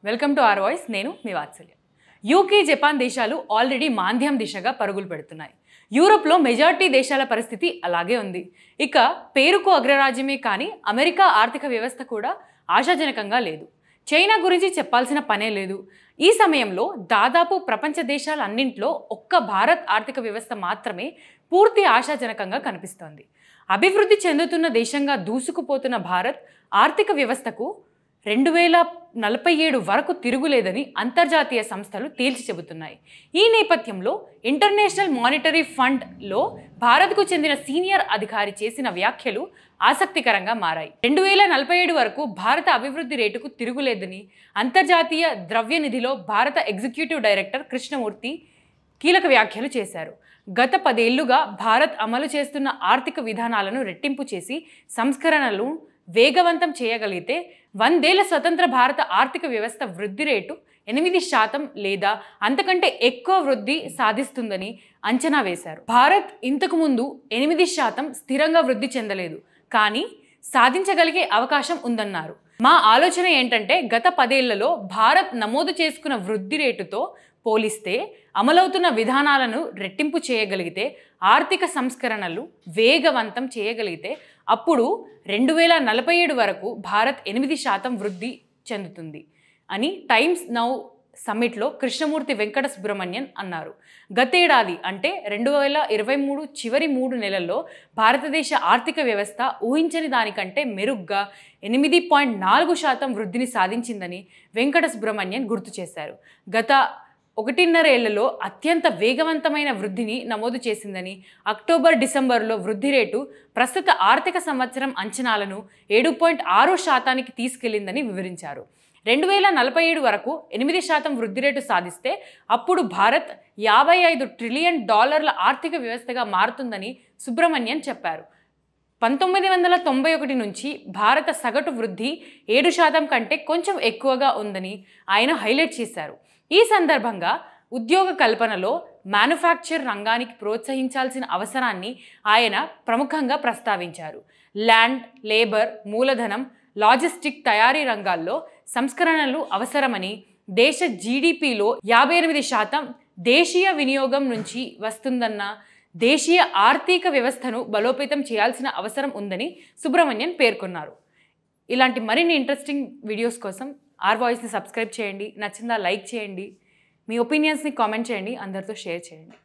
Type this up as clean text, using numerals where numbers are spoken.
Welcome to our voice. నేను మీ Vatsalya. UK, Japan దేశాలు ఆల్రెడీ మాంద్యం దిశగా పరుగులు పెడుతున్నాయి. యూరోప్లో మెజారిటీ దేశాల పరిస్థితి అలాగే ఉంది. ఇక పేరుకు అగ్రరాజ్యమే కానీ అమెరికా ఆర్థిక వ్యవస్థ కూడా ఆశాజనకంగా లేదు. చైనా గురించి చెప్పాల్సిన పనే లేదు. ఈ సమయంలో దాదాపు ప్రపంచ దేశాలన్నింటిలో ఒక్క భారత్ ఆర్థిక వ్యవస్థ మాత్రమే పూర్తి ఆశాజనకంగా కనిపిస్తోంది. అభివృద్ధి చెందుతున్న దేశంగా దూసుకుపోతున్న భారత్ ఆర్థిక వ్యవస్థకు 2047 వరకు తిరుగులేదని అంతర్జాతీయ సంస్థలు తేల్చి చెబుతున్నాయి. ఈ నేపథ్యంలో ఇంటర్నేషనల్ మానిటరీ ఫండ్లో భారత్కు చెందిన సీనియర్ అధికారి చేసిన వ్యాఖ్యలు ఆసక్తికరంగా మారాయి. 2047 వరకు భారత అభివృద్ధి రేటుకు తిరుగులేదని అంతర్జాతీయ ద్రవ్య నిధిలో భారత ఎగ్జిక్యూటివ్ డైరెక్టర్ కృష్ణమూర్తి కీలక వ్యాఖ్యలు చేశారు. గత 10 ఏళ్లుగా భారత్ అమలు చేస్తున్న ఆర్థిక విధానాలను రెట్టింపు చేసి సంస్కరణలు వేగవంతం చేయగలిగితే 100 ఏళ్ల స్వతంత్ర భారత ఆర్థిక వ్యవస్థ వృద్ధి రేటు 8% లేదా అంతకంటే ఎక్కువ వృద్ధి సాధిస్తుందని అంచనా వేశారు. భారత్ ఇంతకు ముందు 8% స్థిరంగా వృద్ధి చెందలేదు, కానీ సాధించగలిగే అవకాశం ఉందన్నారు. మా ఆలోచన ఏంటంటే గత 10 ఏళ్లలో భారత్ నమోదు చేసుకున్న వృద్ధి రేటుతో పోలిస్తే అమలవుతున్న విధానాలను రెట్టింపు చేయగలిగితే, ఆర్థిక సంస్కరణలు వేగవంతం చేయగలిగితే అప్పుడు 2047 వరకు భారత్ 8% వృద్ధి చెందుతుంది అని టైమ్స్ నౌ సమ్మిట్లో కృష్ణమూర్తి వెంకట సుబ్రమణ్యన్ అన్నారు. గతేడాది అంటే 2023 చివరి 3 నెలల్లో భారతదేశ ఆర్థిక వ్యవస్థ ఊహించని దానికంటే మెరుగ్గా 8.4% వృద్ధిని సాధించిందని వెంకట సుబ్రమణ్యన్ గుర్తు చేశారు. గత 1.5 ఏళ్లలో అత్యంత వేగవంతమైన వృద్ధిని నమోదు చేసిందని, అక్టోబర్-డిసెంబర్లో వృద్ధి రేటు ప్రస్తుత ఆర్థిక సంవత్సరం అంచనాలను 7.6%కి తీసుకెళ్లిందని వివరించారు. 2047 వరకు 8% వృద్ధి రేటు సాధిస్తే అప్పుడు భారత్ $55 ట్రిలియన్ ఆర్థిక వ్యవస్థగా మారుతుందని సుబ్రమణ్యన్ చెప్పారు. 1991 నుంచి భారత సగటు వృద్ధి 7% కంటే కొంచెం ఎక్కువగా ఉందని ఆయన హైలైట్ చేశారు. ఈ సందర్భంగా ఉద్యోగ కల్పనలో మ్యానుఫ్యాక్చర్ రంగానికి ప్రోత్సహించాల్సిన అవసరాన్ని ఆయన ప్రముఖంగా ప్రస్తావించారు. ల్యాండ్, లేబర్, మూలధనం, లాజిస్టిక్ తయారీ రంగాల్లో సంస్కరణలు అవసరమని, దేశ జీడిపిలో 58% దేశీయ వినియోగం నుంచి వస్తుందన్న దేశీయ ఆర్థిక వ్యవస్థను బలోపేతం చేయాల్సిన అవసరం ఉందని సుబ్రమణ్యన్ పేర్కొన్నారు. ఇలాంటి మరిన్ని ఇంట్రెస్టింగ్ వీడియోస్ కోసం ఆర్ వాయిస్ని సబ్స్క్రైబ్ చేయండి. నచ్చిందా లైక్ చేయండి. మీ ఒపీనియన్స్ని కామెంట్ చేయండి. అందరితో షేర్ చేయండి.